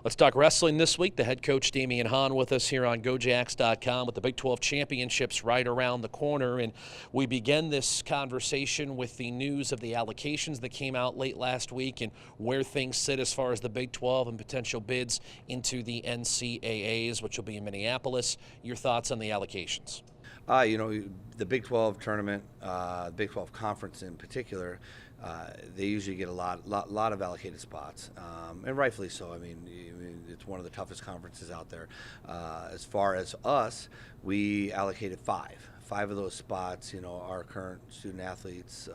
Let's talk wrestling this week. The head coach, Damian Hahn, with us here on GoJax.com with the Big 12 Championships right around the corner. And we begin this conversation with the news of the allocations that came out late last week and where things sit as far as the Big 12 and potential bids into the NCAAs, which will be in Minneapolis. Your thoughts on the allocations? The Big 12 tournament, the Big 12 conference in particular, they usually get a lot of allocated spots, and rightfully so. I mean, it's one of the toughest conferences out there. As far as us, we allocated five of those spots. Our current student athletes,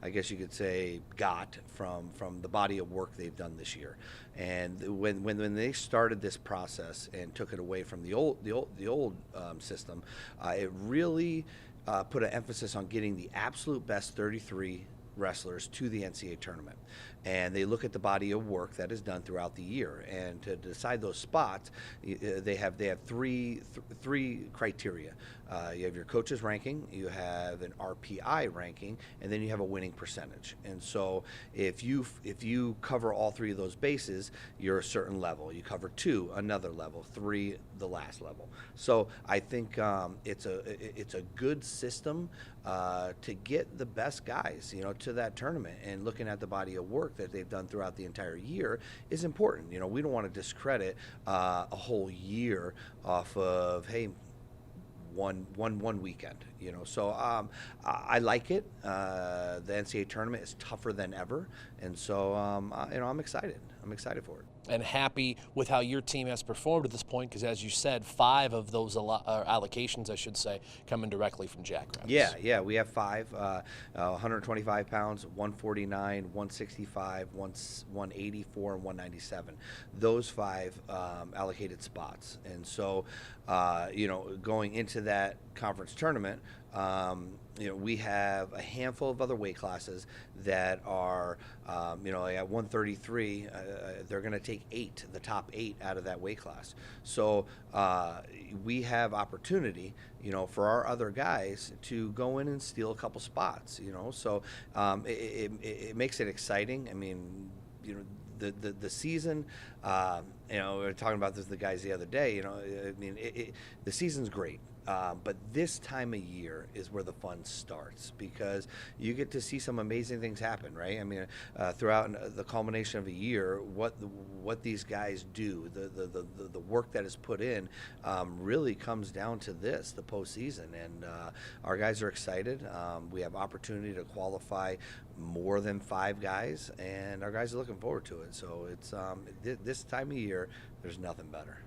I guess you could say, got from the body of work they've done this year. And when they started this process and took it away from the old system, it really put an emphasis on getting the absolute best 33 wrestlers to the NCAA tournament. And they look at the body of work that is done throughout the year. And to decide those spots, they have three criteria. You have your coach's ranking, you have an RPI ranking, and then you have a winning percentage. And so if you cover all three of those bases, you're a certain level. You cover two, another level. Three, the last level. So I think it's a good system to get the best guys, to that tournament. And looking at the body of work that they've done throughout the entire year is important. We don't want to discredit a whole year off of, hey, one weekend. So I like it. The NCAA tournament is tougher than ever, and so I'm excited. I'm excited for it. And happy with how your team has performed at this point, because as you said, 5 of those allocations, I should say, coming directly from Jackrabbits. Yeah, we have 5, 125 pounds, 149, 165, 184, and 197. Those 5 allocated spots. And so, going into that conference tournament, we have a handful of other weight classes that are, like at 133, they're going to take 8, the top 8 out of that weight class. So we have opportunity, for our other guys to go in and steal a couple spots, So it makes it exciting. I mean, the season, we were talking about this with the guys the other day, the season's great. But this time of year is where the fun starts, because you get to see some amazing things happen, right? I mean, throughout the culmination of a year, what these guys do, the work that is put in, really comes down to this, the postseason, and our guys are excited. We have opportunity to qualify more than 5 guys, and our guys are looking forward to it. So it's this time of year, there's nothing better.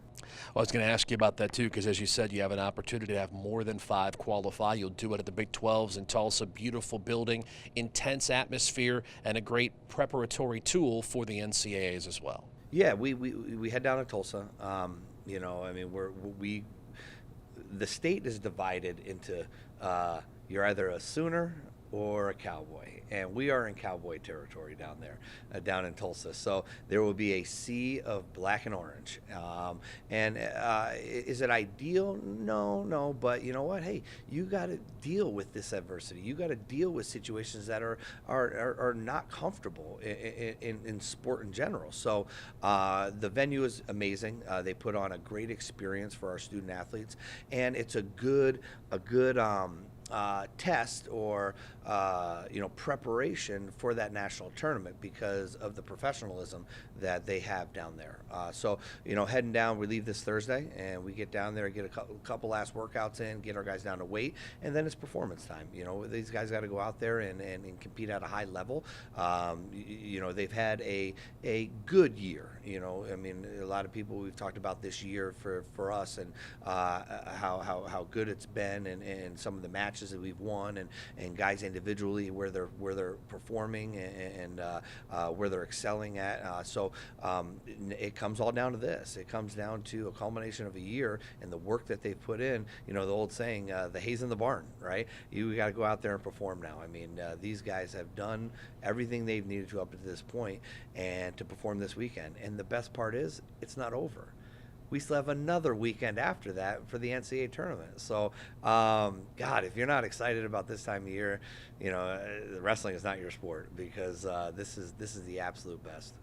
Well, I was going to ask you about that, too, because as you said, you have an opportunity to have more than 5 qualify. You'll do it at the Big 12s in Tulsa. Beautiful building, intense atmosphere, and a great preparatory tool for the NCAAs as well. Yeah, we head down to Tulsa. The state is divided into you're either a Sooner or a Cowboy, and we are in Cowboy territory down there, down in Tulsa. So there will be a sea of black and orange. Is it ideal? No. But you know what? Hey, you got to deal with this adversity. You got to deal with situations that are not comfortable in sport in general. So the venue is amazing. They put on a great experience for our student athletes, and it's a good test or preparation for that national tournament because of the professionalism that they have down there. So heading down, we leave this Thursday and we get down there, get a couple last workouts in, get our guys down to weight, and then it's performance time. These guys got to go out there and compete at a high level. They've had a good year. A lot of people, we've talked about this year for us and how good it's been and some of the matches that we've won and guys individually where they're performing and where they're excelling at. So it comes all down to this. It comes down to a culmination of a year and the work that they've put in. The old saying, the hay's in the barn, right? You got to go out there and perform now. I mean, these guys have done everything they've needed to up to this point and to perform this weekend. And the best part is it's not over. We still have another weekend after that for the NCAA tournament. So, God, if you're not excited about this time of year, wrestling is not your sport because this is the absolute best.